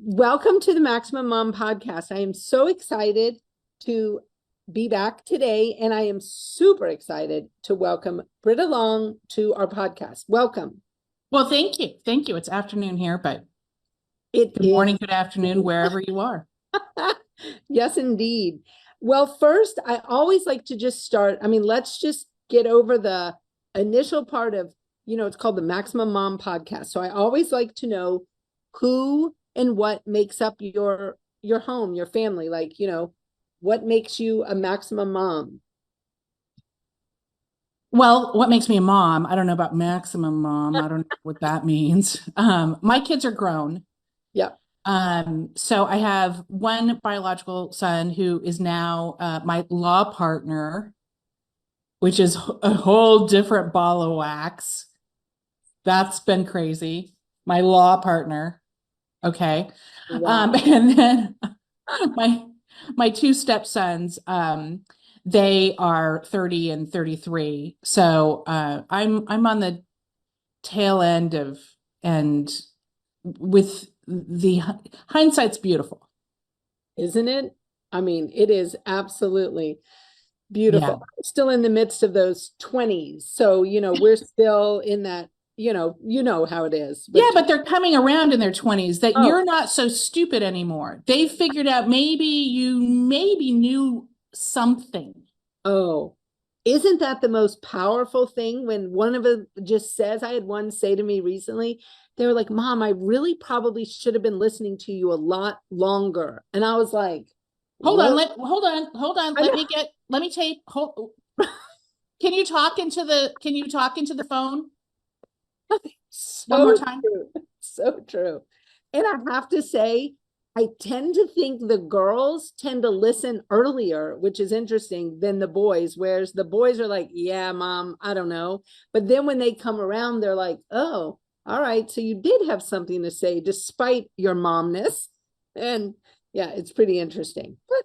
Welcome to the Maximum Mom podcast. I am so excited to be back today, and I am super excited to welcome Brita Long to our podcast. Welcome. Well, thank you. Thank you. It's afternoon here, but It good is. morning, good afternoon, wherever you are. Yes, indeed. Well, first, I always like to just start. Let's just get over the initial part of, it's called the Maximum Mom podcast. So I always like to know who and what makes up your home, your family, what makes you a maximum mom? Well, what makes me a mom? I don't know about maximum mom. I don't know what that means. My kids are grown. Yeah. So I have one biological son who is now my law partner, which is a whole different ball of wax. That's been crazy. My law partner. Okay. Wow. And then my my two stepsons, they are 30 and 33. So I'm on the tail end of, and with the hindsight's beautiful. Isn't it? It is absolutely Yeah. beautiful. Still in the midst of those 20s. So, we're still in that, you know how it is Yeah, with but they're coming around in their 20s that oh, you're not so stupid anymore. They figured out maybe you maybe knew something. oh. Isn't that the most powerful thing when one of them just says, I had one say to me recently, they were like, Mom, I really probably should have been listening to you a lot longer. And I was like, Hold on, what? hold on. I know. Let me tape. Can you talk into the phone one more So time? true. So true. And I have to say, I tend to think the girls tend to listen earlier, which is interesting, than the boys, whereas the boys are like, yeah, mom, I don't know. But then when they come around, they're like, oh, all right. So you did have something to say despite your momness. And yeah, it's pretty interesting. But,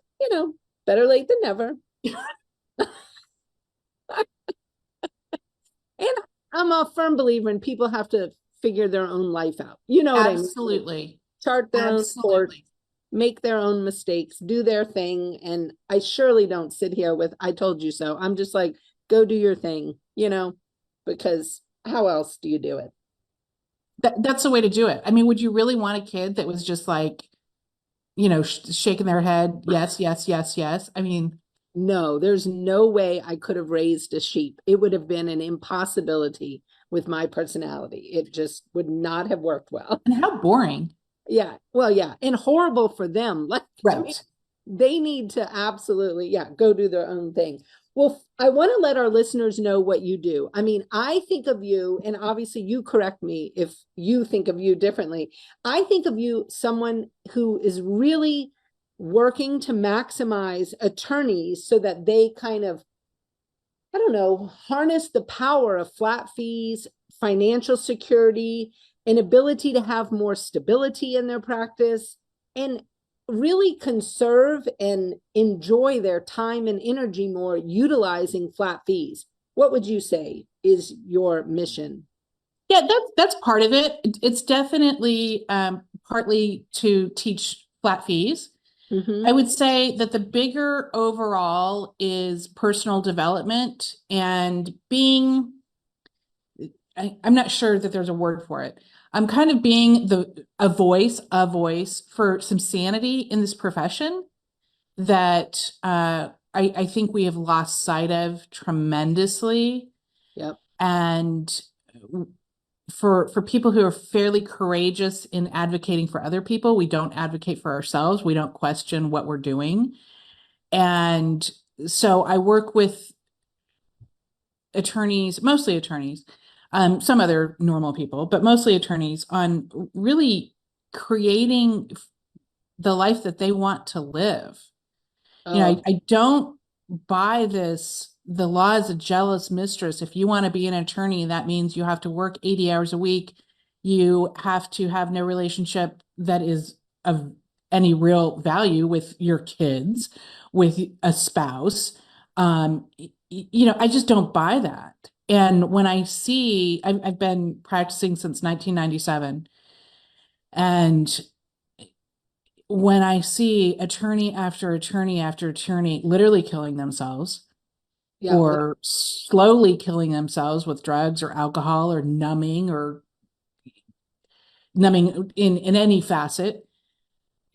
better late than never. And I'm a firm believer in people have to figure their own life out. You know what I mean? Absolutely. Chart their own course, Absolutely. make their own mistakes, do their thing. And I surely don't sit here with, I told you so. I'm just like, go do your thing, because how else do you do it? That's the way to do it. I mean, would you really want a kid that was just like, shaking their head, yes, yes, yes, yes? I mean, No, there's no way I could have raised a sheep. It would have been an impossibility with my personality. It just would not have worked well. and how boring. Yeah. Well, yeah. And horrible for them. Like, Right. they need to absolutely, yeah, go do their own thing. Well, I want to let our listeners know what you do. I think of you, and obviously you correct me if you think of you differently. I think of you someone who is really working to maximize attorneys so that they kind of, I don't know, harness the power of flat fees, financial security, an ability to have more stability in their practice, and really conserve and enjoy their time and energy more utilizing flat fees. What would you say is your mission? Yeah, that's part of it. It's definitely partly to teach flat fees. I Mm-hmm. would say that the bigger overall is personal development and being, I'm not sure that there's a word for it. I'm kind of being a voice for some sanity in this profession that I think we have lost sight of tremendously. Yep. And for people who are fairly courageous in advocating for other people, we don't advocate for ourselves. We don't question what we're doing. And so I work with attorneys, mostly attorneys, some other normal people, but mostly attorneys on really creating the life that they want to live. Oh, I don't buy the law is a jealous mistress. If you want to be an attorney, that means you have to work 80 hours a week. You have to have no relationship that is of any real value with your kids, with a spouse. I just don't buy that. And when I see, I've been practicing since 1997, and when I see attorney after attorney after attorney literally killing themselves Yeah. or slowly killing themselves with drugs or alcohol or numbing in any facet,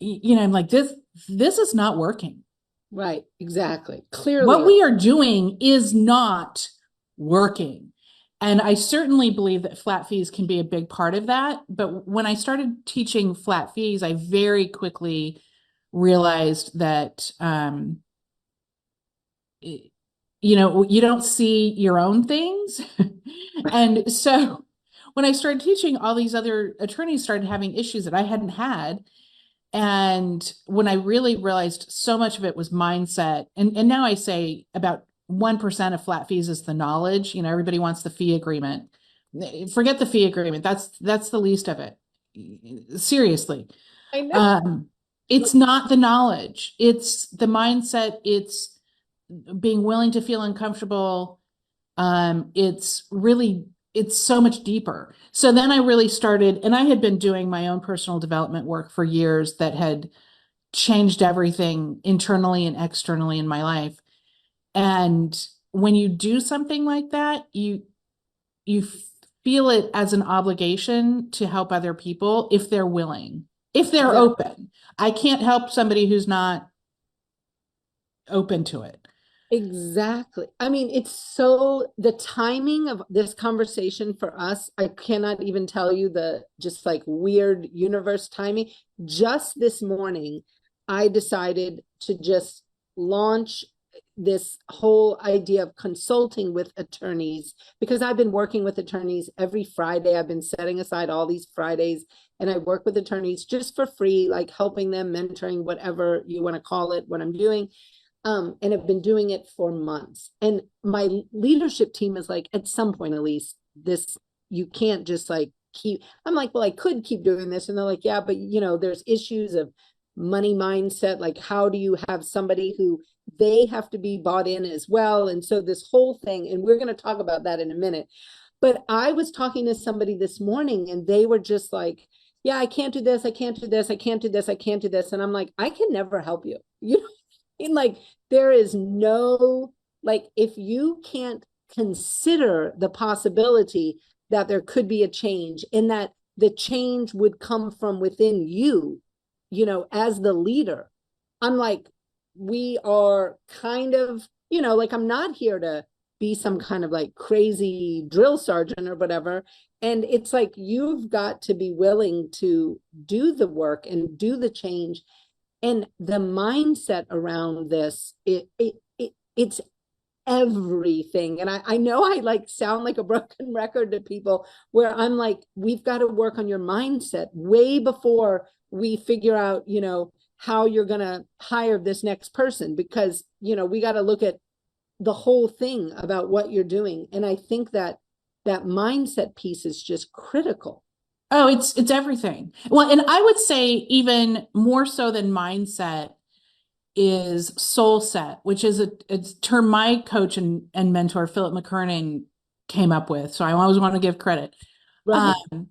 I'm like, this is not working. Right. Exactly. Clearly. What we are doing is not working. And I certainly believe that flat fees can be a big part of that. But when I started teaching flat fees, I very quickly realized that, you don't see your own things. And so when I started teaching, all these other attorneys started having issues that I hadn't had. And when I really realized so much of it was mindset, and now I say about 1% of flat fees is the knowledge. Everybody wants the fee agreement. Forget the fee agreement. That's the least of it. Seriously. I know. Um, it's not the knowledge, it's the mindset, it's being willing to feel uncomfortable. It's so much deeper. So then I really started, and I had been doing my own personal development work for years that had changed everything internally and externally in my life. And when you do something like that, you feel it as an obligation to help other people if they're willing, if they're Exactly. open. I can't help somebody who's not open to it. Exactly. I mean, it's so the timing of this conversation for us, I cannot even tell you the just like weird universe timing. Just this morning, I decided to just launch this whole idea of consulting with attorneys because I've been working with attorneys every Friday. I've been setting aside all these Fridays and I work with attorneys just for free, like helping them, mentoring, whatever you want to call it, what I'm doing, and have been doing it for months. And my leadership team is like, at some point, Elise, this, you can't just like keep, I'm like, well, I could keep doing this. And they're like, yeah, but there's issues of money mindset. Like, how do you have somebody who they have to be bought in as well? And so this whole thing, and we're going to talk about that in a minute. But I was talking to somebody this morning and they were just like, yeah, I can't do this. I can't do this. I can't do this. I can't do this. And I'm like, I can never help you. Like there is no, like if you can't consider the possibility that there could be a change and that the change would come from within you, as the leader, I'm like, we are kind of, like I'm not here to be some kind of like crazy drill sergeant or whatever. And it's like you've got to be willing to do the work and do the change, and the mindset around this, it's everything. And I know I like sound like a broken record to people where I'm like, we've got to work on your mindset way before we figure out, how you're going to hire this next person, because, we got to look at the whole thing about what you're doing. And I think that that mindset piece is just critical. Oh, it's everything. Well, and I would say even more so than mindset is soul set, which is a term my coach and mentor Philip McKernan came up with. So I always want to give credit. Right. Um,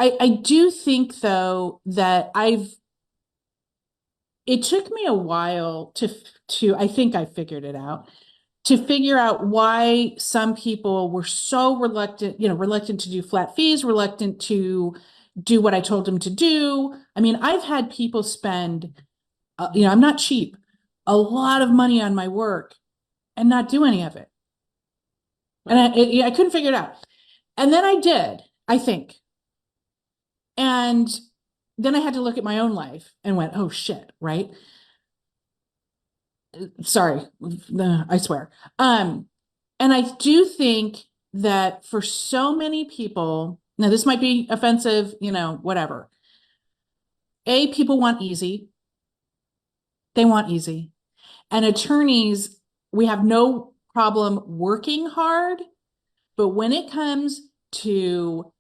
I do think though that it took me a while to I think I figured it out, to figure out why some people were so reluctant to do flat fees, reluctant to do what I told them to do. I mean, I've had people spend, I'm not cheap, a lot of money on my work and not do any of it. And I couldn't figure it out. And then I did, I think. And then I had to look at my own life and went, oh shit, right? Sorry, I swear. And I do think that for so many people, now this might be offensive, whatever. People want easy. They want easy. And attorneys, we have no problem working hard, but when it comes to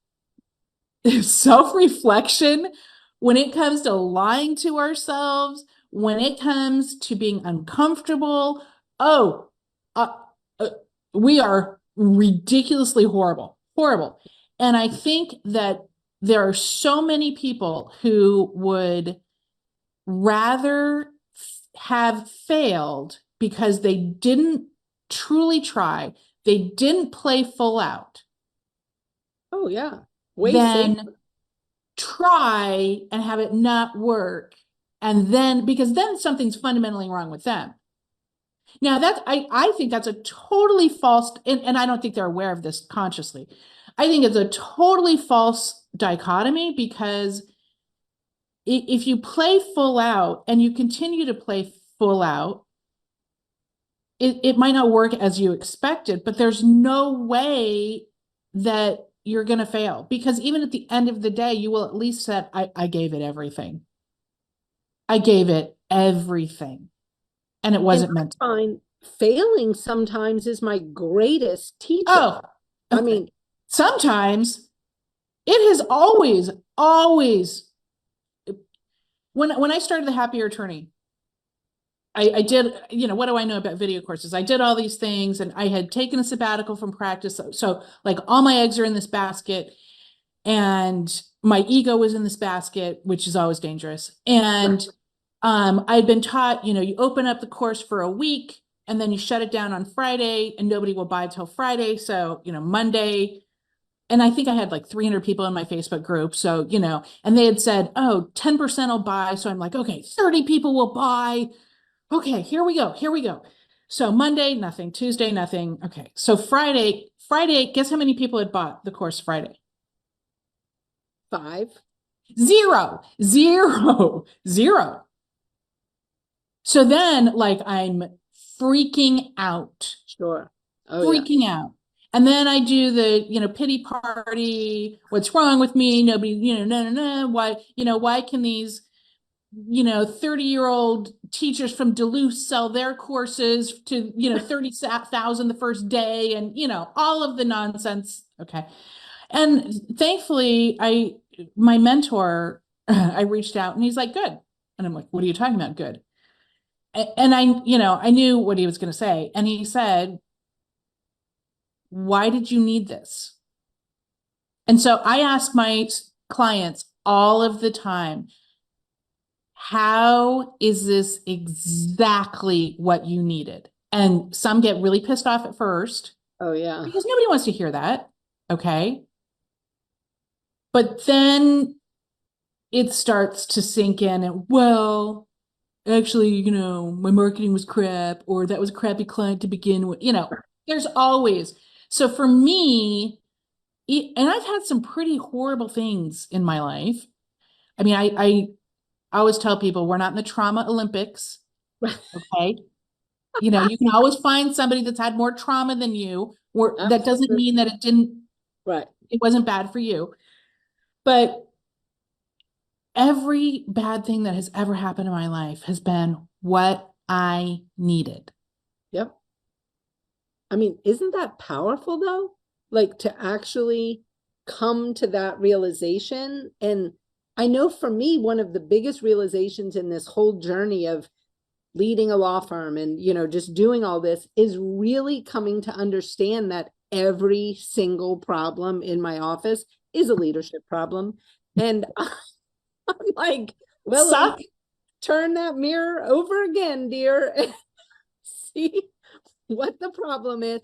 self-reflection, when it comes to lying to ourselves, when it comes to being uncomfortable, oh, uh, uh, we are ridiculously horrible. And I think that there are so many people who would rather have failed because they didn't truly try, they didn't play full out, Oh yeah. Way than safer. try and have it not work. And then, because then something's fundamentally wrong with them. Now that I think that's a totally false, and I don't think they're aware of this consciously. I think it's a totally false dichotomy, because if you play full out and you continue to play full out, it might not work as you expected, but there's no way that you're going to fail, because even at the end of the day, you will at least say, I gave it everything. I gave it everything. And it And wasn't I meant to. find failing sometimes is my greatest teacher. Oh, I okay. mean, Sometimes it has always, when I started the Happier Attorney, I did, what do I know about video courses? I did all these things, and I had taken a sabbatical from practice. So like all my eggs are in this basket, and my ego was in this basket, which is always dangerous. And I'd been taught, you open up the course for a week and then you shut it down on Friday, and nobody will buy till Friday. So, Monday, and I think I had like 300 people in my Facebook group. So, and they had said, oh, 10% will buy. So I'm like, okay, 30 people will buy. Okay, here we go. Here we go. So Monday, nothing. Tuesday, nothing. Okay. So Friday, guess how many people had bought the course Friday? 5. Zero, zero, zero. So then, like, I'm freaking out, Sure. Oh yeah. freaking out. And then I do the, pity party. What's wrong with me? Nobody, no, no, no. Why can these, 30-year-old teachers from Duluth sell their courses to, 30,000 the first day, and, all of the nonsense. Okay. And thankfully, my mentor, I reached out and he's like, good. And I'm like, what are you talking about? Good. And I knew what he was going to say. And he said, why did you need this? And so I ask my clients all of the time, how is this exactly what you needed? And some get really pissed off at first, Oh yeah. because nobody wants to hear that. Okay. But then it starts to sink in, and, well, actually, my marketing was crap, or that was a crappy client to begin with. There's always. So for me, and I've had some pretty horrible things in my life. I mean, I always tell people we're not in the trauma Olympics. Okay. You can always find somebody that's had more trauma than you, or that doesn't Absolutely. mean that Right. it wasn't bad for you. But every bad thing that has ever happened in my life has been what I needed. Yep. I mean, isn't that powerful though? Like to actually come to that realization. And I know for me, one of the biggest realizations in this whole journey of leading a law firm and, just doing all this is really coming to understand that every single problem in my office is a leadership problem. And I'm like, well, Suck. Elise, turn that mirror over again, dear, and see what the problem is.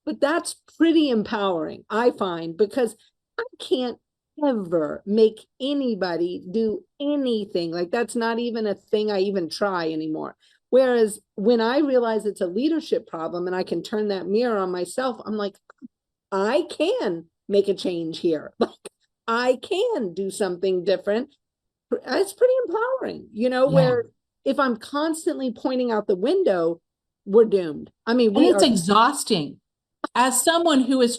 But that's pretty empowering, I find, because I can't ever make anybody do anything. Like that's not even a thing I even try anymore. Whereas when I realize it's a leadership problem and I can turn that mirror on myself, I'm like, I can make a change here. Like I can do something different. It's pretty empowering, Yeah. where if I'm constantly pointing out the window, we're doomed. I mean, And we it's are. exhausting. As someone who has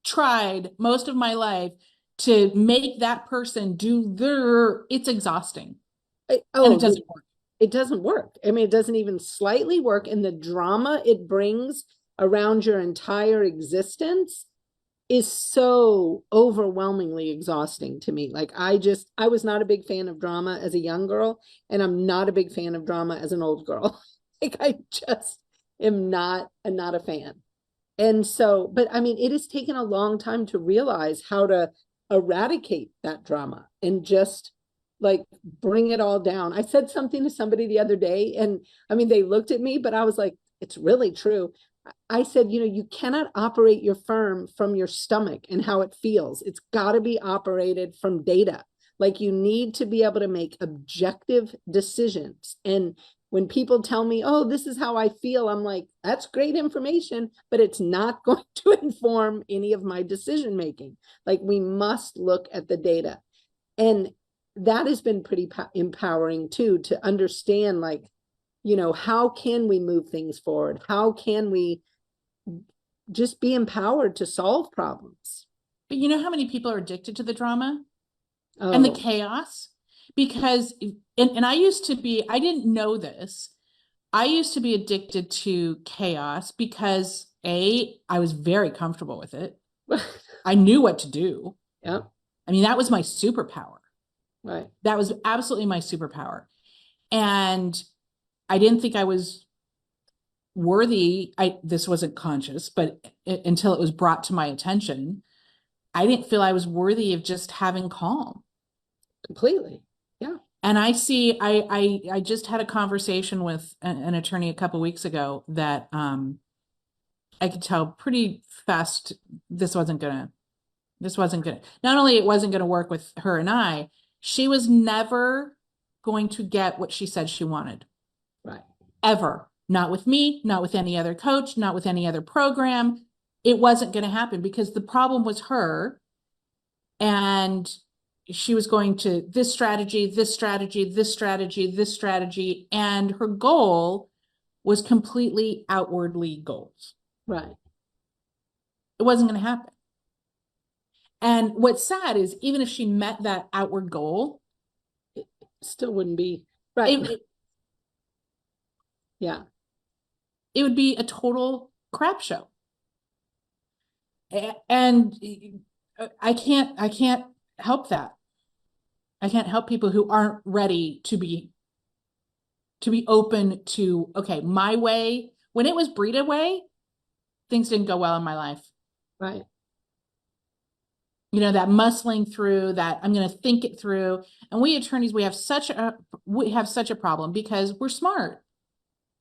tried most of my life to make that person do it's exhausting, and it Oh, doesn't work. it doesn't work. I mean, it doesn't even slightly work. And the drama it brings around your entire existence is so overwhelmingly exhausting to me. Like I was not a big fan of drama as a young girl, and I'm not a big fan of drama as an old girl. Like I just am not a fan. And so, but I mean, it has taken a long time to realize how to eradicate that drama and just like bring it all down. I said something to somebody the other day, and I mean, they looked at me, but I was like, it's really true. I said, you cannot operate your firm from your stomach and how it feels. It's got to be operated from data. Like you need to be able to make objective decisions. And when people tell me, oh, this is how I feel, I'm like, that's great information, but it's not going to inform any of my decision making. Like we must look at the data. And that has been pretty empowering too, to understand like, how can we move things forward? How can we just be empowered to solve problems? But you know how many people are addicted to the drama and the Oh, chaos? Because, and I used to be, I didn't know this. I used to be addicted to chaos because I was very comfortable with it. I knew what to do. yeah, I mean, that was my superpower. right, That was absolutely my superpower. And I didn't think I was worthy. This wasn't conscious, but until it was brought to my attention, I didn't feel I was worthy of just having calm. completely. Yeah, And I just had a conversation with an attorney a couple of weeks ago that I could tell pretty fast this wasn't gonna, not only it wasn't gonna work with her and I, she was never going to get what she said she wanted. right, Ever. Not with me, not with any other coach, not with any other program. It wasn't going to happen because the problem was her. And she was going to this strategy, this strategy, this strategy, this strategy. And her goal was completely outwardly goals. right. It wasn't going to happen. And what's sad is even if she met that outward goal, Still wouldn't be right. Yeah, it would be a total crap show. And I can't help that. I can't help people who aren't ready to be open to, okay, my way. When it was Brita way, things didn't go well in my life. right. That muscling through, that I'm going to think it through. And we attorneys, we have such a problem because we're smart.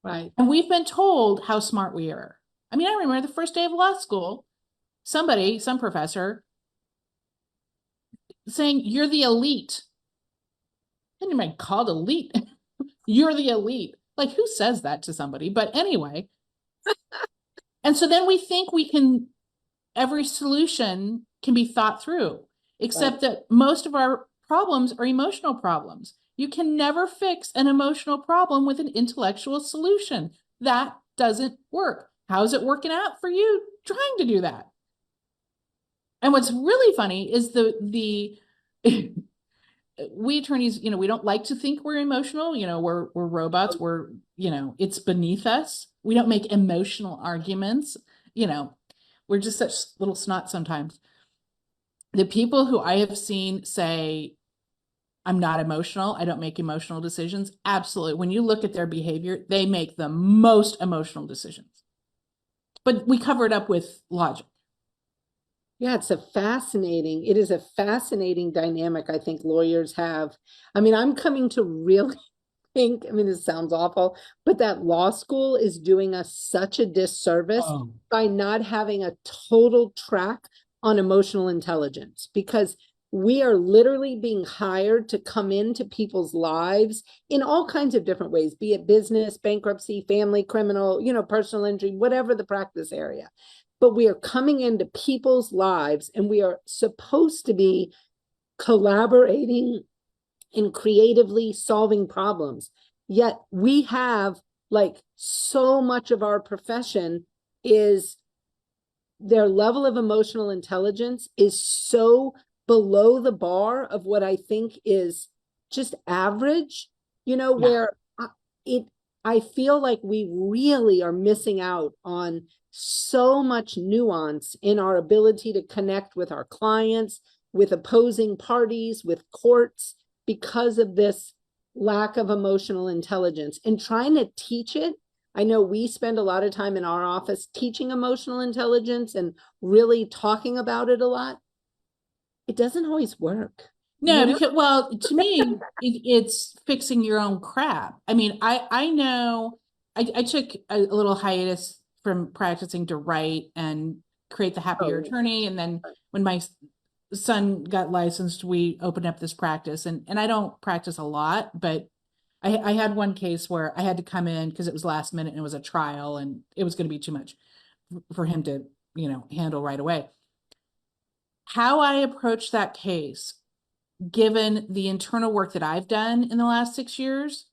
Right. And we've been told how smart we are. I mean, I remember the first day of law school, some professor saying, you're the elite. I didn't even called elite. You're the elite. Like, who says that to somebody? But anyway. And so then we think every solution can be thought through, except that most of our problems are emotional problems. You can never fix an emotional problem with an intellectual solution. That doesn't work. How's it working out for you trying to do that? And what's really funny is we attorneys, we don't like to think we're emotional. We're robots. It's beneath us. We don't make emotional arguments. We're just such little snot sometimes. The people who I have seen say, I'm not emotional, I don't make emotional decisions. Absolutely. When you look at their behavior, they make the most emotional decisions. But we cover it up with logic. Yeah, it is a fascinating dynamic I think lawyers have. I mean, I'm coming to really think, I mean, this sounds awful, but that law school is doing us such a disservice by not having a total track on emotional intelligence, because we are literally being hired to come into people's lives in all kinds of different ways, be it business, bankruptcy, family, criminal, personal injury, whatever the practice area. But we are coming into people's lives and we are supposed to be collaborating and creatively solving problems. Yet we have like so much of our profession is their level of emotional intelligence is so below the bar of what I think is just average, where I feel like we really are missing out on so much nuance in our ability to connect with our clients, with opposing parties, with courts, because of this lack of emotional intelligence. And trying to teach it, I know we spend a lot of time in our office teaching emotional intelligence and really talking about it a lot. it doesn't always work, No, you know? because, well, to me, it's fixing your own crap. I mean, I know I took a little hiatus from practicing to write and create the happier Oh, attorney. And then when my son got licensed, we opened up this practice. And I don't practice a lot, but I had one case where I had to come in because it was last minute and it was a trial and it was going to be too much for him to, handle right away. How I approached that case, given the internal work that I've done in the last 6 years,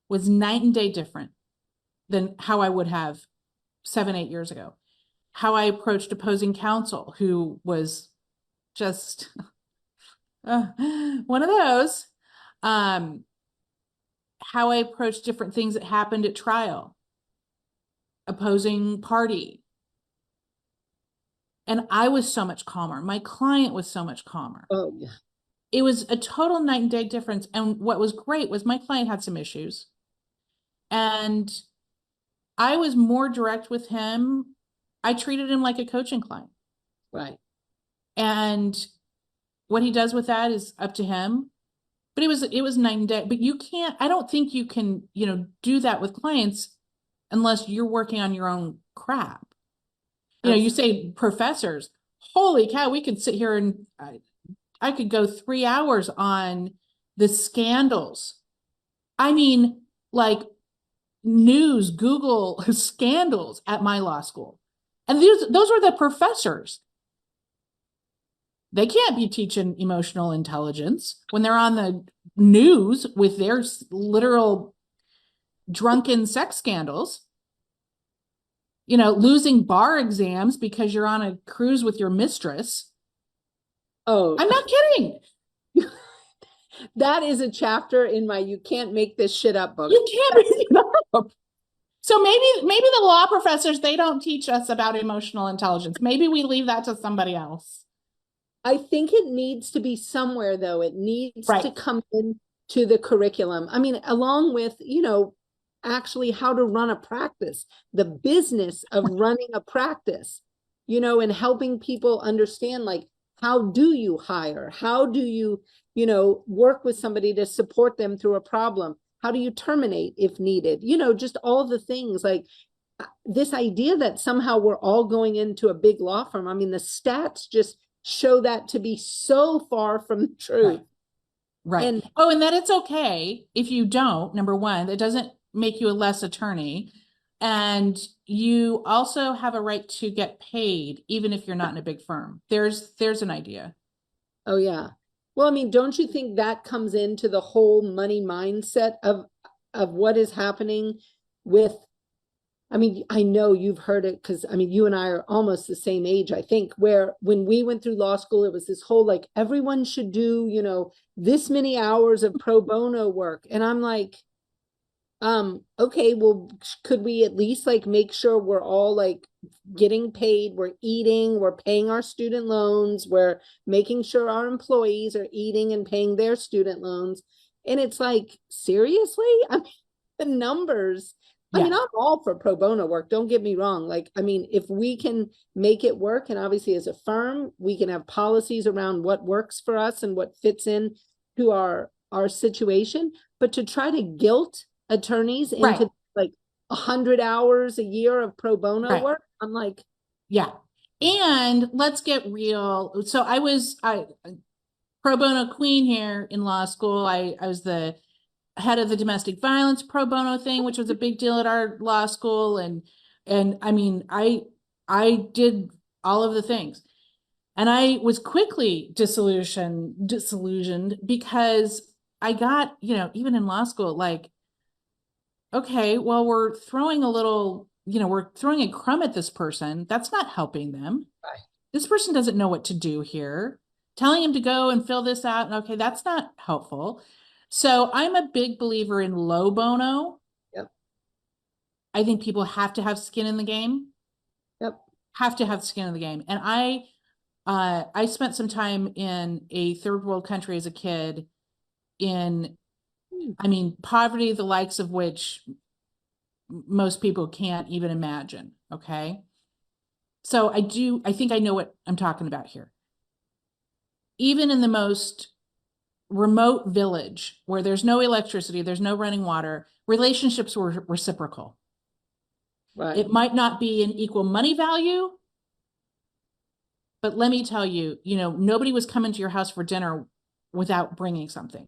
was night and day different than how I would have 7, 8 years ago. How I approached opposing counsel, who was just one of those. How I approached different things that happened at trial, opposing party. And I was so much calmer. My client was so much calmer. oh yeah. It was a total night and day difference. And what was great was my client had some issues. And I was more direct with him. I treated him like a coaching client. Right. And what he does with that is up to him. But it was night and day. But I don't think you can, do that with clients unless you're working on your own crap. You say professors, holy cow, we could sit here and I could go 3 hours on the scandals. I mean, like news, Google scandals at my law school. And those were the professors. They can't be teaching emotional intelligence when they're on the news with their literal drunken sex scandals. Losing bar exams because you're on a cruise with your mistress. Oh, I'm not kidding. that is a chapter in my "You Can't Make This Shit Up" book. You can't make it up. So maybe the law professors, they don't teach us about emotional intelligence. Maybe we leave that to somebody else. I think it needs to be somewhere, though. It needs Right. to come into the curriculum. I mean, along with, actually how to run a practice, the business of running a practice, and helping people understand, like, how do you hire? How do you, work with somebody to support them through a problem? How do you terminate if needed? Just all the things, like this idea that somehow we're all going into a big law firm. I mean, the stats just show that to be so far from the truth. Right. And that it's okay if you don't. Number one, it doesn't make you a less attorney. And you also have a right to get paid, even if you're not in a big firm. There's an idea. Oh, yeah. Well, I mean, don't you think that comes into the whole money mindset of what is happening with, I mean, I know you've heard it because, I mean, you and I are almost the same age, I think, where when we went through law school, it was this whole, like, everyone should do, this many hours of pro bono work. And I'm like, okay, well, could we at least, like, make sure we're all, like, getting paid, we're eating, we're paying our student loans, we're making sure our employees are eating and paying their student loans. And it's like, seriously? I mean, the numbers. I mean, I'm all for pro bono work. Don't get me wrong. Like, I mean, if we can make it work, and obviously as a firm, we can have policies around what works for us and what fits in to our situation, but to try to guilt attorneys into like 100 hours a year of pro bono work, I'm like, yeah. And let's get real. So I was pro bono queen here in law school. I was the head of the domestic violence pro bono thing, which was a big deal at our law school. And I mean, I did all of the things. And I was quickly disillusioned because I got, even in law school, like, okay, well, we're throwing a crumb at this person. That's not helping them. right. This person doesn't know what to do here. Telling him to go and fill this out. Okay, that's not helpful. So I'm a big believer in low bono. Yep. I think people have to have skin in the game. Yep. Have to have skin in the game. And I spent some time in a third world country as a kid in, I mean, poverty, the likes of which most people can't even imagine. Okay. So I think I know what I'm talking about here. even in the most remote village where there's no electricity, there's no running water, relationships were reciprocal. Right. It might not be an equal money value, but let me tell you, nobody was coming to your house for dinner without bringing something.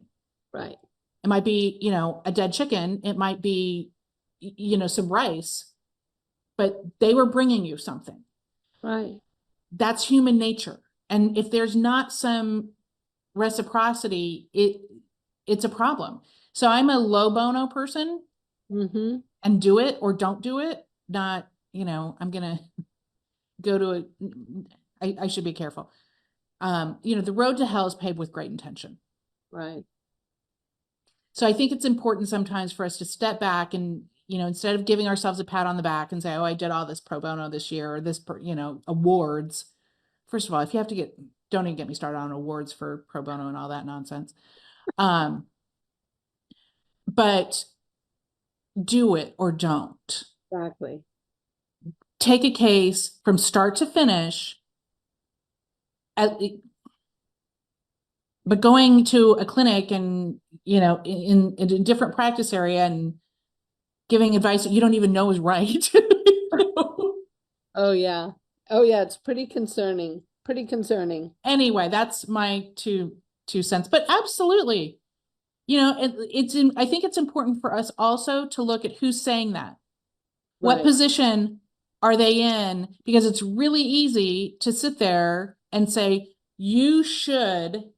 Right. It might be, a dead chicken. It might be, some rice, but they were bringing you something. Right. That's human nature. And if there's not some reciprocity, it's a problem. So I'm a low bono person Mm-hmm. and do it or don't do it. Not, I'm going to go to I should be careful. The road to hell is paved with great intention. Right. So I think it's important sometimes for us to step back and, instead of giving ourselves a pat on the back and say, oh, I did all this pro bono this year or this, awards. First of all, if you have to don't even get me started on awards for pro bono and all that nonsense. But do it or don't. Exactly. Take a case from start to finish. But going to a clinic and, in a different practice area and giving advice that you don't even know is right. Oh yeah. Oh yeah, it's pretty concerning. Pretty concerning. Anyway, that's my two cents. But absolutely, I think it's important for us also to look at who's saying that. What Right. position are they in? Because it's really easy to sit there and say, you should,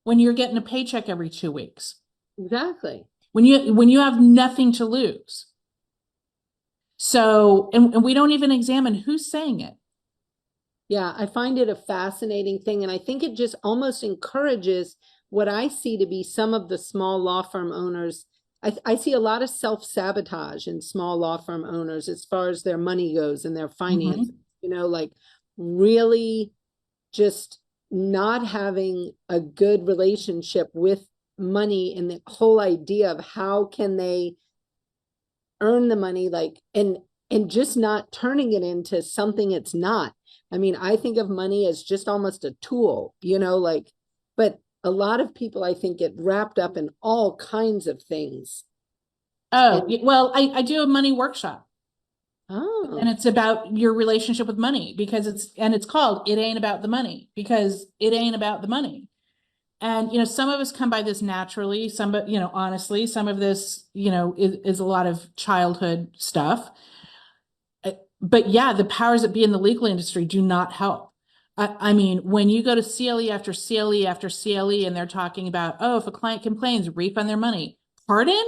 when you're getting a paycheck every 2 weeks. Exactly. When you have nothing to lose. So, and we don't even examine who's saying it. Yeah, I find it a fascinating thing. And I think it just almost encourages what I see to be some of the small law firm owners. I see a lot of self-sabotage in small law firm owners as far as their money goes and their finances, like really just not having a good relationship with money and the whole idea of how can they earn the money, like, and just not turning it into something it's not. I mean, I think of money as just almost a tool, like, but a lot of people, I think, get wrapped up in all kinds of things. Oh, And well, I do a money workshop and oh, it's about your relationship with money because it's called It Ain't About the Money because it ain't about the money. And, some of us come by this naturally. Some, but, honestly, some of this, is a lot of childhood stuff. But yeah, the powers that be in the legal industry do not help. I mean, when you go to CLE after CLE after CLE and they're talking about, oh, if a client complains, refund their money. Pardon?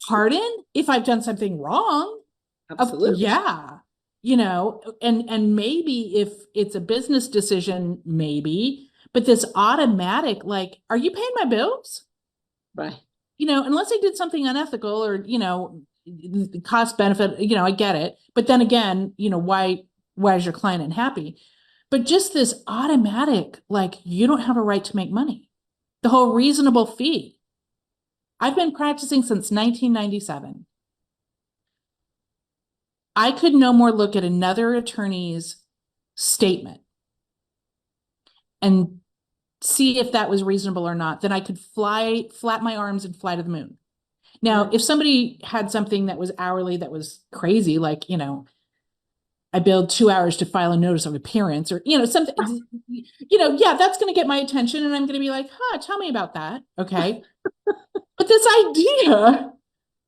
Pardon? If I've done something wrong? absolutely. Yeah. And maybe if it's a business decision, maybe, but this automatic, like, are you paying my bills? Right. Unless I did something unethical or, cost benefit, I get it. But then again, why is your client unhappy? But just this automatic, like, you don't have a right to make money. The whole reasonable fee. I've been practicing since 1997. I could no more look at another attorney's statement and see if that was reasonable or not than I could flap my arms and fly to the moon. Now, Right. if somebody had something that was hourly that was crazy, like, I billed 2 hours to file a notice of appearance or, something, yeah, that's going to get my attention. And I'm going to be like, tell me about that. Okay. But this idea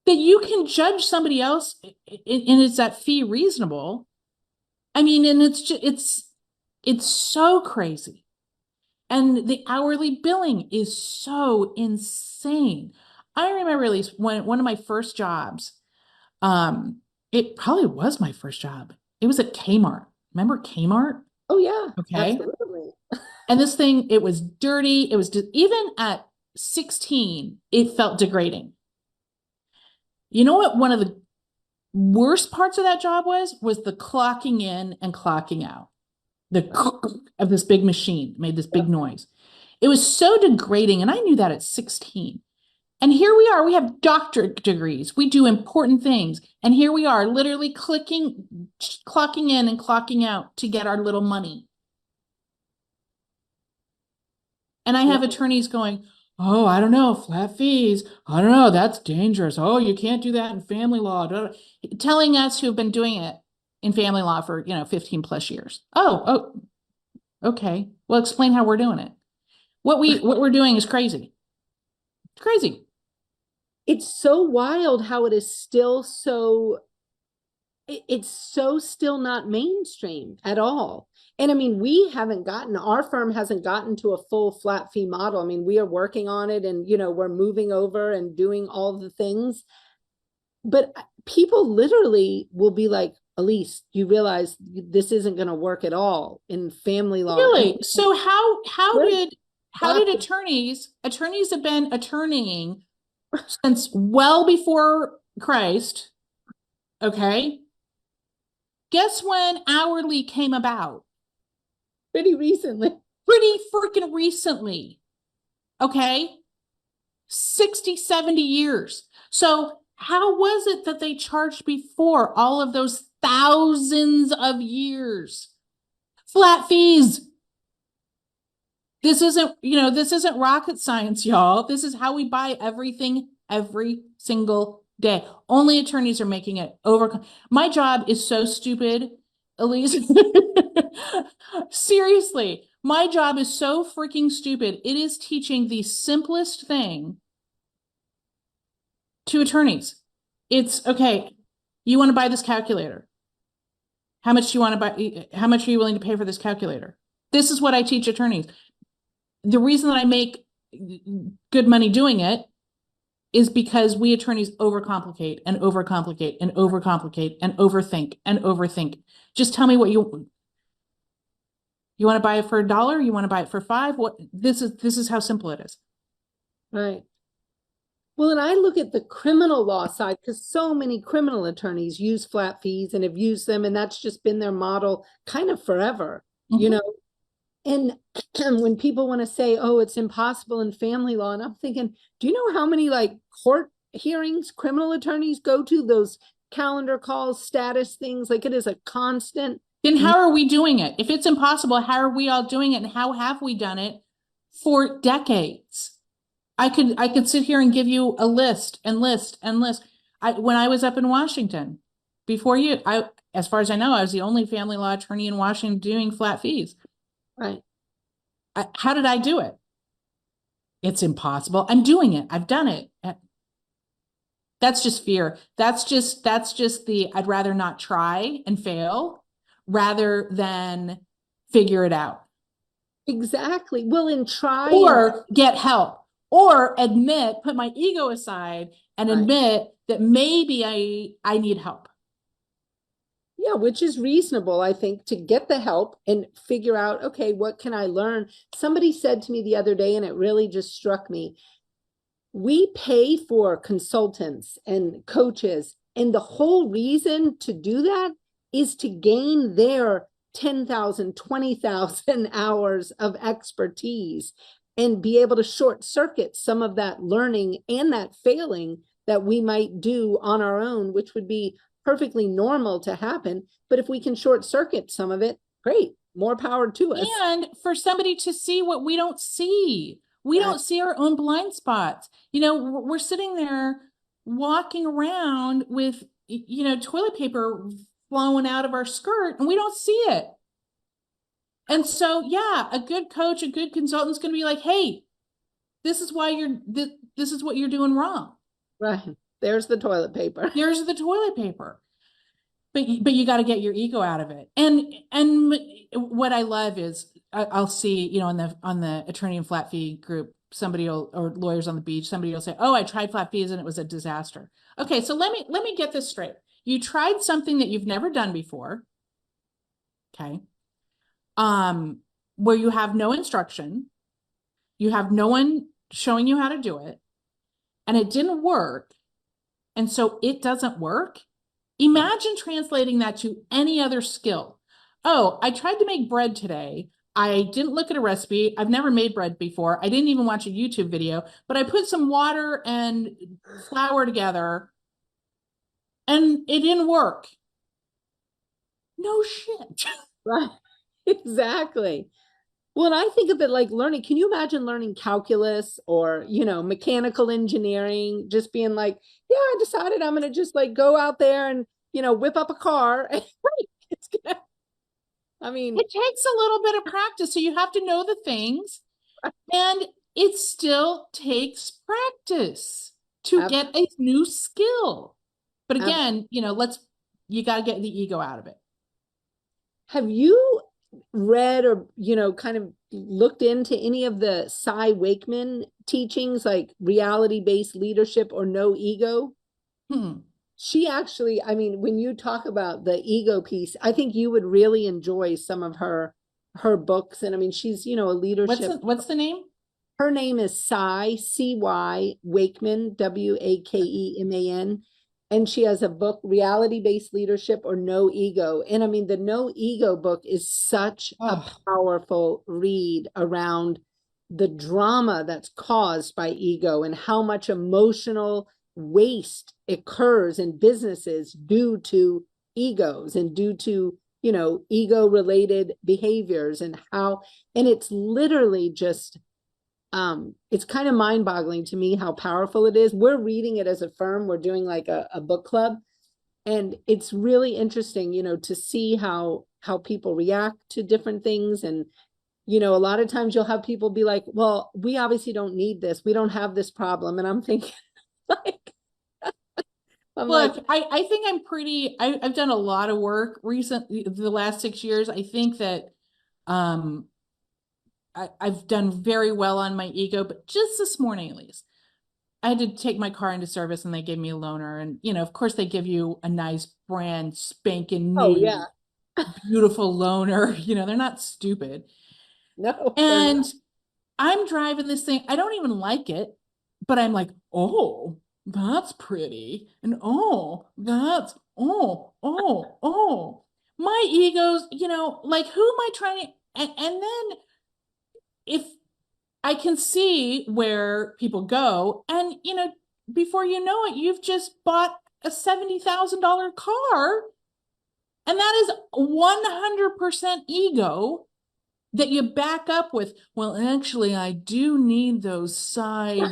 that you can judge somebody else and is that fee reasonable? I mean, and it's just, it's so crazy. And the hourly billing is so insane. I remember, at least one of my first jobs, it probably was my first job. It was at Kmart. Remember Kmart? Oh yeah, Okay. absolutely. And this thing, it was dirty. It was even at 16, it felt degrading. You know what? One of the worst parts of that job was the clocking in and clocking out. The of this big machine made this big noise. It was so degrading. And I knew that at 16. And here we are, we have doctorate degrees. We do important things. And here we are literally clocking in and clocking out to get our little money. And I have attorneys going, oh, I don't know, flat fees. I don't know, that's dangerous. Oh, you can't do that in family law. Telling us who've been doing it in family law for, 15 plus years. Oh, okay. Well, explain how we're doing it. What we're doing is crazy. It's crazy. It's so wild how it is still so it's so still not mainstream at all. And I mean, our firm hasn't gotten to a full flat fee model. I mean, we are working on it and, we're moving over and doing all the things. But people literally will be like, Elise, you realize this isn't going to work at all in family law. Really? So how did Flat attorneys have been attorneying since well before Christ, okay? Guess when hourly came about? pretty recently. Pretty freaking recently, okay? 60, 70 years. So how was it that they charged before all of those thousands of years? Flat fees. This isn't rocket science, y'all. This is how we buy everything every single day. Only attorneys are making it over. My job is so stupid, Elise. Seriously, my job is so freaking stupid. It is teaching the simplest thing to attorneys. It's okay. You want to buy this calculator. How much do you want to buy? How much are you willing to pay for this calculator? This is what I teach attorneys. The reason that I make good money doing it is because we attorneys overcomplicate and overcomplicate and overcomplicate and overthink and overthink. Just tell me what you want to buy it for $1? You want to buy it for $5? This is how simple it is. Right. Well, and I look at the criminal law side because so many criminal attorneys use flat fees and have used them, and that's just been their model kind of forever, you know. And when people want to say, oh, it's impossible in family law, and I'm thinking, do you know how many like court hearings criminal attorneys go to, those calendar calls, status things? Like, it is a constant. Then how are we doing it? If it's impossible, how are we all doing it? And how have we done it for decades? I could sit here and give you a list and list and list. When I was up in Washington, before you, as far as I know, I was the only family law attorney in Washington doing flat fees. Right. How did I do it? It's impossible. I'm doing it. I've done it. That's just fear. That's just the I'd rather not try and fail rather than figure it out. Exactly. Well, and try or get help or put my ego aside and admit that maybe I need help. Yeah, which is reasonable, I think, to get the help and figure out, okay, what can I learn? Somebody said to me the other day, and it really just struck me, we pay for consultants and coaches, and the whole reason to do that is to gain their 10,000, 20,000 hours of expertise and be able to short circuit some of that learning and that failing that we might do on our own, which would be perfectly normal to happen. But if we can short circuit some of it, great, more power to us. And for somebody to see what we don't see. We don't see our own blind spots. We're sitting there walking around with, toilet paper flowing out of our skirt and we don't see it. And so, yeah, a good coach, a good consultant is going to be like, hey, this is why this is what you're doing wrong. Right. There's the toilet paper. There's the toilet paper. But you got to get your ego out of it. And what I love is I'll see, on the attorney and flat fee group, or lawyers on the beach, somebody will say, oh, I tried flat fees and it was a disaster. Okay, so let me get this straight. You tried something that you've never done before. Okay. Where you have no instruction, you have no one showing you how to do it, and it didn't work. And so it doesn't work. Imagine translating that to any other skill. Oh, I tried to make bread today. I didn't look at a recipe. I've never made bread before. I didn't even watch a YouTube video, but I put some water and flour together and it didn't work. No shit. Right. Exactly. Well, and I think of it like learning. Can you imagine learning calculus or, mechanical engineering, just being like, yeah, I decided I'm going to just like go out there and, whip up a car. And it's gonna, I mean, It takes a little bit of practice. So you have to know the things, and it still takes practice to ab- get a new skill. But ab- again, you got to get the ego out of it. have you read or, kind of looked into any of the Cy Wakeman teachings, like reality-based leadership or no ego? Hmm. She actually, I mean, when you talk about the ego piece, I think you would really enjoy some of her books. And I mean, she's, a What's leadership. what's the name? Her name is Cy, C-Y Wakeman, Wakeman. And she has a book, Reality Based Leadership or No Ego. And I mean, the No Ego book is such a Oh, powerful read around the drama that's caused by ego and how much emotional waste occurs in businesses due to egos and due to, ego related behaviors and it's literally just it's kind of mind-boggling to me how powerful it is. We're reading it as a firm. We're doing like a book club, and it's really interesting, to see how people react to different things. And a lot of times you'll have people be like, well, we obviously don't need this, we don't have this problem. And I'm thinking like, I'm like, look, I think I've done a lot of work recently, the last 6 years. I think that um I've done very well on my ego, but just this morning at least, I had to take my car into service and they gave me a loaner. And, of course, they give you a nice brand spanking oh yeah. new, beautiful loaner. They're not stupid. No, they're not. And I'm driving this thing. I don't even like it, but I'm like, oh, that's pretty. And oh. My ego's, like, who am I trying to, and then if I can see where people go, and before you know it, you've just bought a $70,000 car, and that is 100% ego that you back up with. Well, actually, I do need those side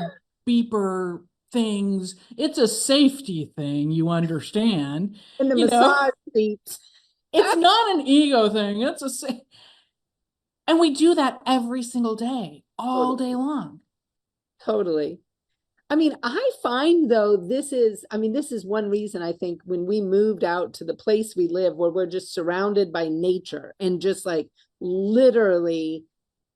beeper things. It's a safety thing, you understand. And the You know, massage seats. it's not an ego thing. And we do that every single day, all Totally. day long. Totally. I mean, I find though, this is one reason I think when we moved out to the place we live where we're just surrounded by nature and just like literally,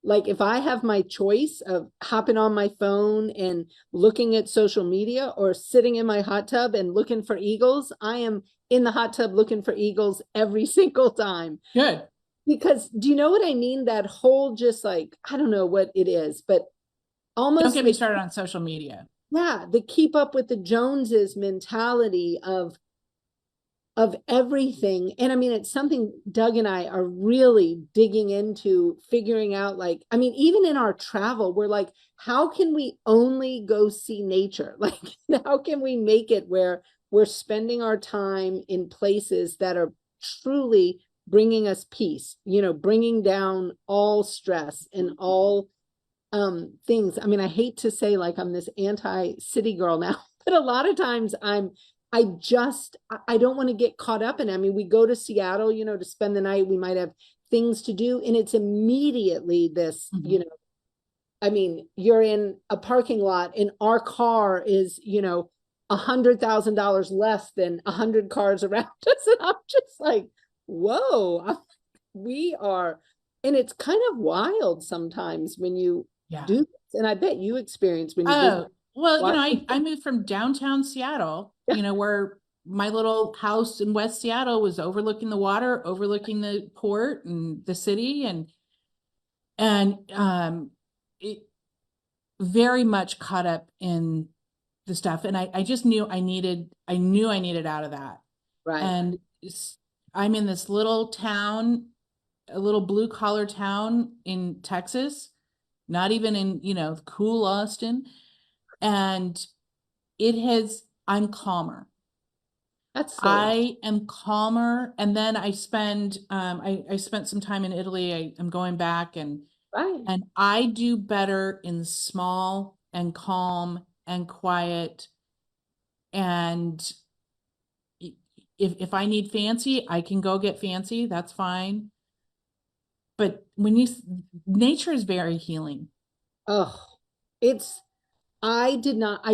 like if I have my choice of hopping on my phone and looking at social media or sitting in my hot tub and looking for eagles, I am in the hot tub looking for eagles every single time. Good. Because do you know what I mean? That whole just like, I don't know what it is, but Don't almost get me like started on social media. yeah, the keep up with the Joneses mentality of everything. And I mean, it's something Doug and I are really digging into, figuring out like, I mean, even in our travel, we're like, how can we only go see nature? Like, how can we make it where we're spending our time in places that are truly bringing us peace, bringing down all stress and all things. I mean, I hate to say like I'm this anti-city girl now, but a lot of times I don't want to get caught up in it. I mean, we go to Seattle, to spend the night, we might have things to do, and it's immediately this, I mean, you're in a parking lot and our car is, $100,000 less than 100 cars around us. And I'm just like, whoa, we are, and it's kind of wild sometimes when you Yeah. do this. And I bet you experience when you visit Oh, well, Washington. I moved from downtown Seattle, where my little house in West Seattle was overlooking the water, overlooking the port and the city, and it very much caught up in the stuff. And I just knew I knew I needed out of that. Right. And I'm in this little town, a little blue collar town in Texas, not even in, cool Austin. And I'm calmer. That's so interesting. I am calmer. And then I spent some time in Italy. I'm going back, and Right. And I do better in small and calm and quiet. And if I need fancy, I can go get fancy. That's fine. But nature is very healing. Oh, it's, I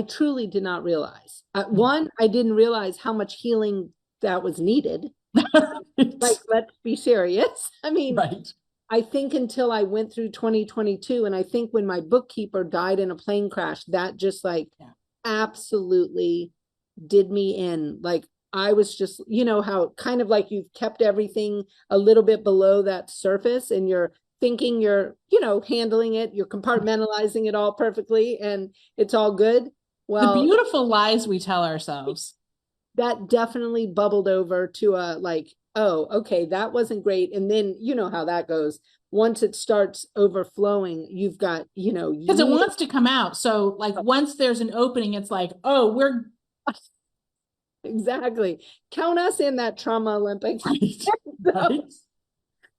truly did not realize. One, I didn't realize how much healing that was needed. Like, let's be serious. I mean, Right. I think until I went through 2022, and I think when my bookkeeper died in a plane crash, that just like Yeah. absolutely did me in. Like, I was just, you know, how kind of like you've kept everything a little bit below that surface and you're thinking you're, you know, handling it, you're compartmentalizing it all perfectly and it's all good. The Well, beautiful lies we tell ourselves. that definitely bubbled over to a like, oh, okay, that wasn't great. And then you know how that goes. Once it starts overflowing, you've got, you know, Because it years. wants to come out. So like once there's an opening, it's like, oh, we're Exactly. Count us in that trauma Olympics. right. So, Right.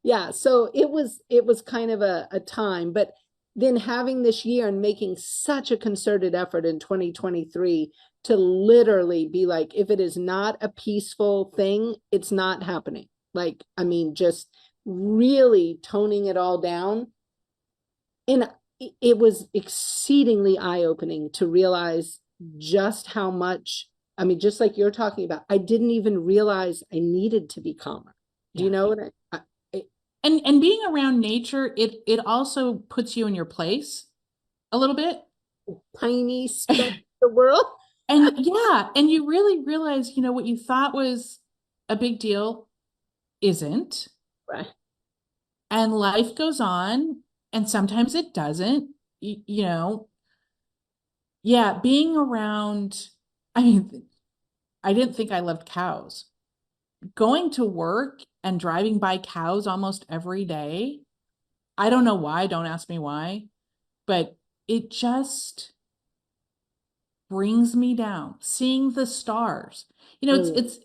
yeah, so it was kind of a time, but then having this year and making such a concerted effort in 2023 to literally be like, if it is not a peaceful thing, it's not happening. Like, I mean, just really toning it all down. And it was exceedingly eye-opening to realize just how much, I mean, just like you're talking about, I didn't even realize I needed to be calmer. Do you Yeah. know what I And being around nature, it also puts you in your place a little bit. tiny speck of the world? And yeah, and you really realize, what you thought was a big deal isn't. Right. And life goes on, and sometimes it doesn't. You know, yeah, being around, I mean, I didn't think I loved cows. Going to work and driving by cows almost every day. I don't know why, don't ask me why, but it just brings me down. Seeing the stars. Oh, It's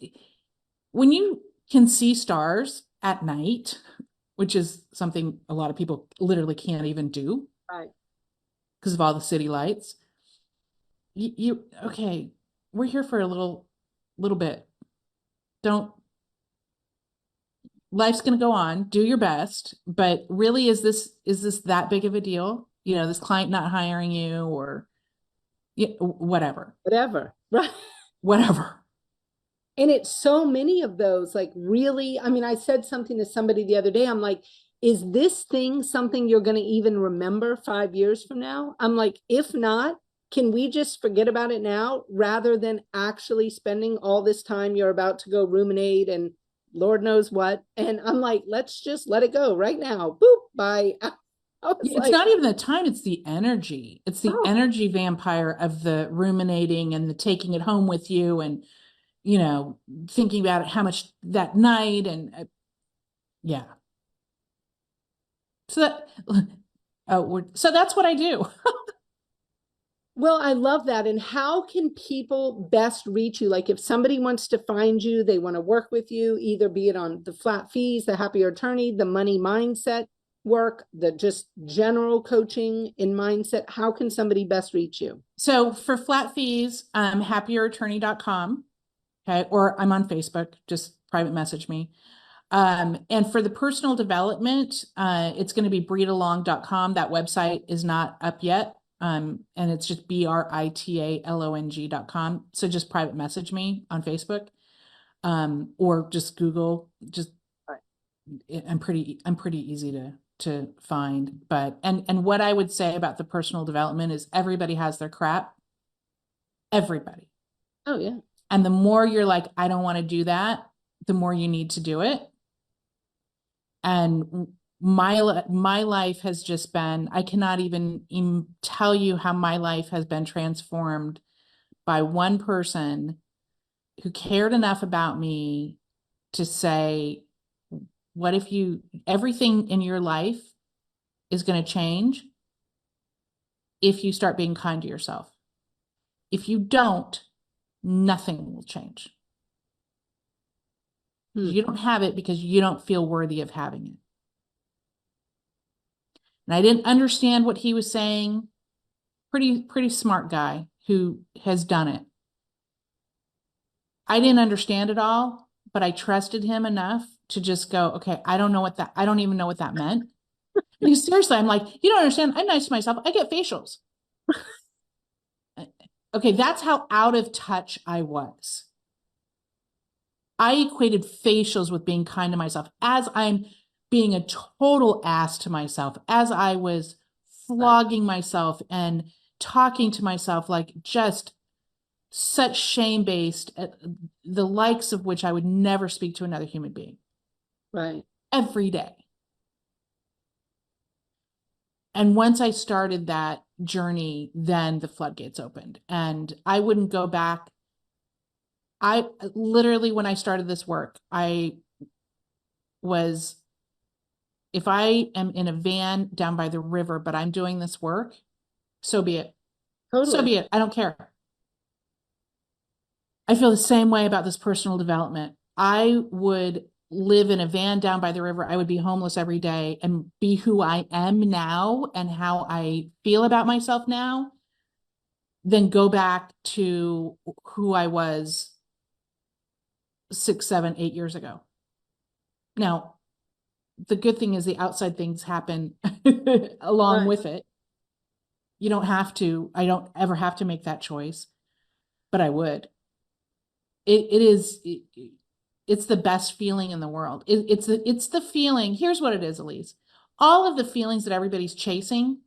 when you can see stars at night, which is something a lot of people literally can't even do right. because of all the city lights. Okay, we're here for a little bit. Don't Life's going to go on, do your best, but really is this that big of a deal? This client not hiring you or whatever. Whatever. Right. Whatever. And it's so many of those, like, really. I mean, I said something to somebody the other day. I'm like, is this thing something you're going to even remember 5 years from now? I'm like, if not, can we just forget about it now rather than actually spending all this time you're about to go ruminate and Lord knows what? And I'm like, let's just let it go right now. Boop, bye. I was It's like, not even the time, it's the energy. It's the oh, energy vampire of the ruminating and the taking it home with you and, you know, thinking about it, how much that night and yeah. So that, so that's what I do. well, I love that. And how can people best reach you? Like, if somebody wants to find you, they want to work with you, either be it on the flat fees, the happier attorney, the money mindset work, the just general coaching in mindset, how can somebody best reach you? So for flat fees, happierattorney.com. Okay. Or I'm on Facebook, just private message me. And for the personal development, it's going to be britalong.com. That website is not up yet. And it's just britalong.com. So just private message me on Facebook. Or just Google, I'm pretty easy to find. But and what I would say about the personal development is everybody has their crap. Everybody. Oh, yeah. And the more you're like, I don't want to do that, the more you need to do it. And my life has just been, I cannot even tell you how my life has been transformed by one person who cared enough about me to say, what if everything in your life is going to change if you start being kind to yourself. If you don't, nothing will change. Hmm. You don't have it because you don't feel worthy of having it. and I didn't understand what he was saying. Pretty smart guy who has done it. I didn't understand it all, but I trusted him enough to just go, okay, I don't even know what that meant. Because seriously, I'm like, you don't understand. I'm nice to myself. I get facials. Okay, that's how out of touch I was. I equated facials with being kind to myself as I'm being a total ass to myself, as I was Right. flogging myself and talking to myself like just such shame-based, the likes of which I would never speak to another human being Right. every day. And once I started that journey, then the floodgates opened and I wouldn't go back. I literally, when I started this work, I was, if I am in a van down by the river, but I'm doing this work, so be it. So Totally. be it. I don't care. I feel the same way about this personal development. I would live in a van down by the river. I would be homeless every day and be who I am now and how I feel about myself now, then go back to who I was 6, 7, 8 years ago. Now, the good thing is the outside things happen along Right. with it. You don't have to, I don't ever have to make that choice, but I would. It's the best feeling in the world. It's the feeling. Here's what it is, Elise. All of the feelings that everybody's chasing,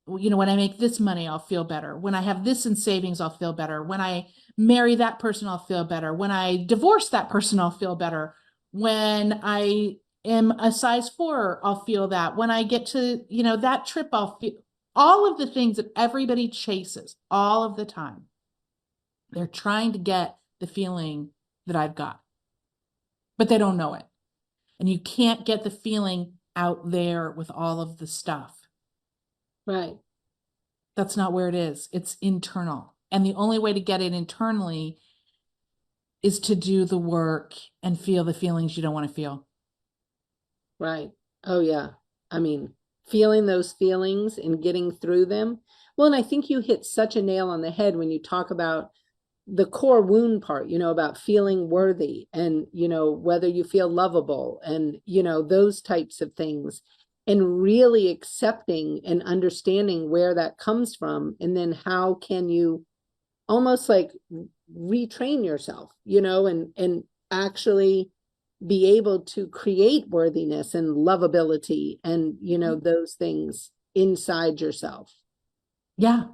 when I make this money, I'll feel better. When I have this in savings, I'll feel better. When I marry that person, I'll feel better. When I divorce that person, I'll feel better. When I am a size 4, I'll feel that. When I get to, that trip, I'll feel all of the things that everybody chases all of the time. They're trying to get the feeling that I've got, but they don't know it. And you can't get the feeling out there with all of the stuff. Right. That's not where it is. It's internal. And the only way to get it internally is to do the work and feel the feelings you don't want to feel. Right. Oh, yeah. I mean, feeling those feelings and getting through them. Well, and I think you hit such a nail on the head when you talk about the core wound part, about feeling worthy and, whether you feel lovable and, those types of things, and really accepting and understanding where that comes from. And then how can you almost like retrain yourself, and actually be able to create worthiness and lovability and, those things inside yourself. Yeah,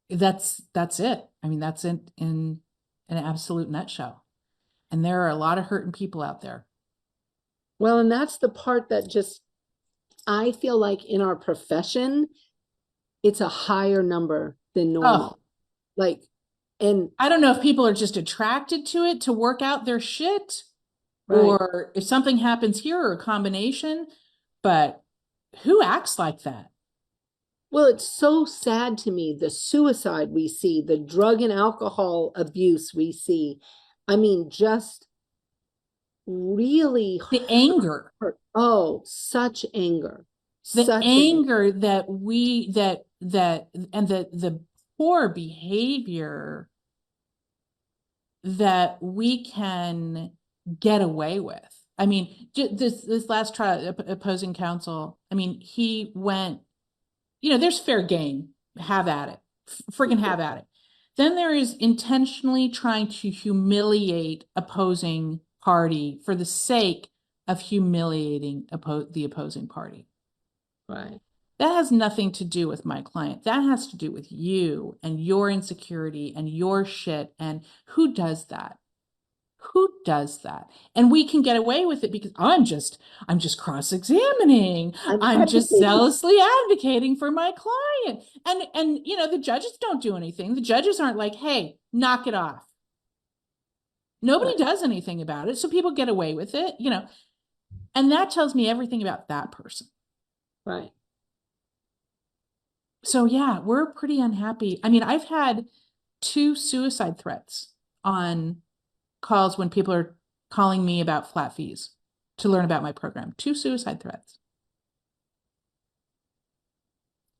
that's it. I mean, that's in an absolute nutshell. And there are a lot of hurting people out there. Well, and that's the part that just, I feel like in our profession, it's a higher number than Oh, normal. Like, and I don't know if people are just attracted to it to work out their shit, right. or if something happens here or a combination, but who acts like that? Well, it's so sad to me, the suicide we see, the drug and alcohol abuse we see. I mean, just really The anger, hurt. Oh, such anger. the Such anger. anger that we that and the poor behavior that we can get away with. I mean, this last trial, opposing counsel, I mean, he went, there's fair game, have at it, friggin' have at it. Then there is intentionally trying to humiliate opposing party for the sake of humiliating the opposing party. Right. That has nothing to do with my client. That has to do with you and your insecurity and your shit. And who does that? Who does that? And we can get away with it because I'm just cross-examining. I'm I'm just advocating. zealously advocating for my client. And the judges don't do anything. The judges aren't like, "Hey, knock it off." Nobody Right. does anything about it. So people get away with it, and that tells me everything about that person. Right. So yeah, we're pretty unhappy. I mean, I've had 2 suicide threats on calls when people are calling me about flat fees to learn about my program. 2 suicide threats.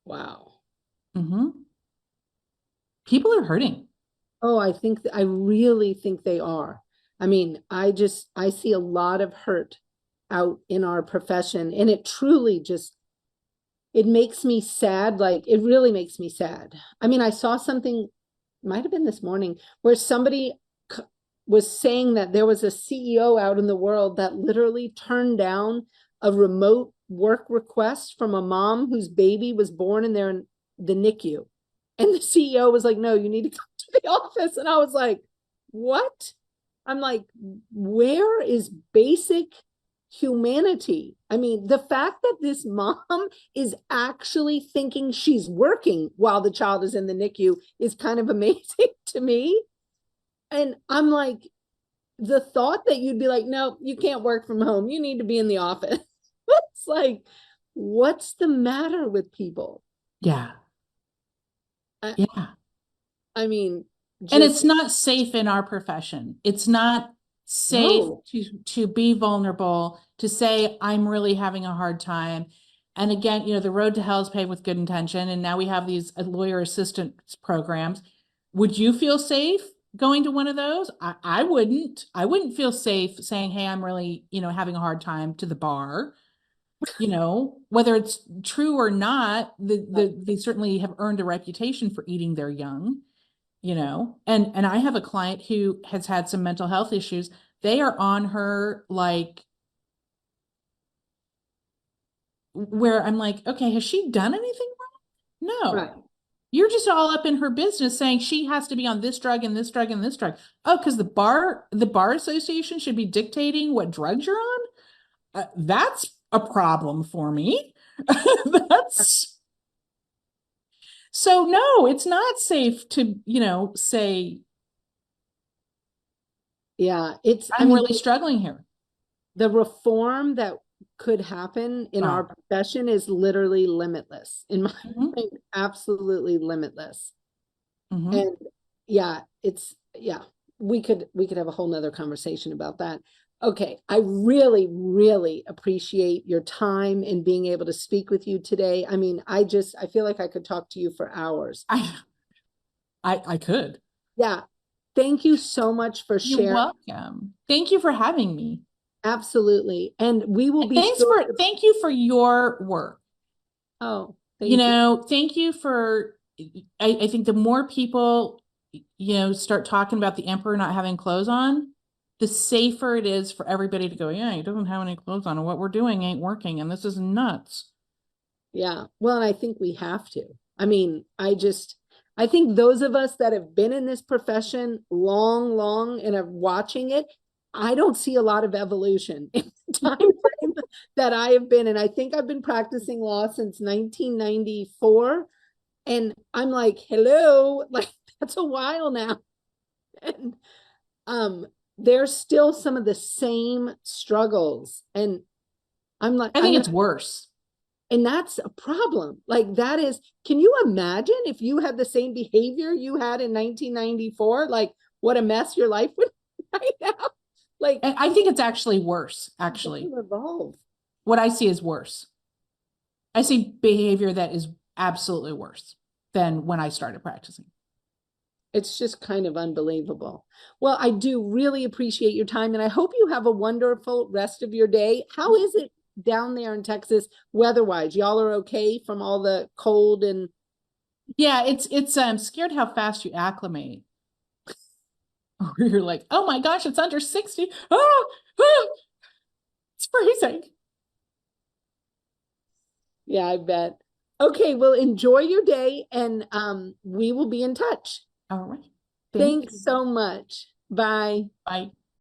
Wow. Hmm. People are hurting. Oh, I really think they are. I mean, I see a lot of hurt out in our profession, and it truly just, it makes me sad. Like, it really makes me sad. I mean, I saw something, might have been this morning, where somebody was saying that there was a CEO out in the world that literally turned down a remote work request from a mom whose baby was born in the NICU. And the CEO was like, no, you need to come to the office. And I was like, what? I'm like, where is basic humanity? I mean, the fact that this mom is actually thinking she's working while the child is in the NICU is kind of amazing to me. And I'm like, the thought that you'd be like, no, you can't work from home. You need to be in the office. It's like, what's the matter with people? Yeah. I, Yeah. I mean, And it's just not safe in our profession. It's not safe no. to be vulnerable, to say, I'm really having a hard time. And again, the road to hell is paved with good intention. And now we have these lawyer assistance programs. Would you feel safe going to one of those? I wouldn't. I wouldn't feel safe saying, hey, I'm really, having a hard time to the bar. Whether it's true or not, they certainly have earned a reputation for eating their young. And I have a client who has had some mental health issues. They are on her, like, where I'm like, okay, has she done anything wrong? Right. No. You're just all up in her business saying she has to be on this drug and this drug and this drug. Oh, because the bar association should be dictating what drugs you're on. That's a problem for me. That's So no, it's not safe to, say, Yeah. I I'm mean, really struggling here. the reform that could happen in our Oh. profession is literally limitless in my Mhm. mind, absolutely limitless. Mhm. And yeah, yeah, we could have a whole nother conversation about that. Okay, I really, really appreciate your time and being able to speak with you today. I mean, I feel like I could talk to you for hours. I I could. Yeah, thank you so much for You're sharing. welcome. Thank you for having me. Absolutely. And we will And be sure to, thank you for your work. oh, thank you. Thank you for, I think the more people, start talking about the emperor not having clothes on, the safer it is for everybody to go, yeah, he doesn't have any clothes on, and what we're doing ain't working, and this is nuts. Yeah. Well, and I think we have to. I mean, I think those of us that have been in this profession long, long and are watching it, I don't see a lot of evolution in the time frame that I have been. And I think I've been practicing law since 1994. And I'm like, hello, like that's a while now. And um, there's still some of the same struggles. And I'm like, I think it's worse. and that's a problem. Like that is, can you imagine if you had the same behavior you had in 1994? Like what a mess your life would be right now. Like I think it's actually worse, you got actually. to evolve. What I see is worse. I see behavior that is absolutely worse than when I started practicing. It's just kind of unbelievable. Well, I do really appreciate your time and I hope you have a wonderful rest of your day. How is it down there in Texas weather-wise? Y'all are okay from all the cold and Yeah, it's I'm scared how fast you acclimate. You're like, oh my gosh, it's under 60. Oh, oh, it's freezing. yeah, I bet. Okay, well, enjoy your day and we will be in touch. All right. Thank Thanks you. so much. Bye. Bye.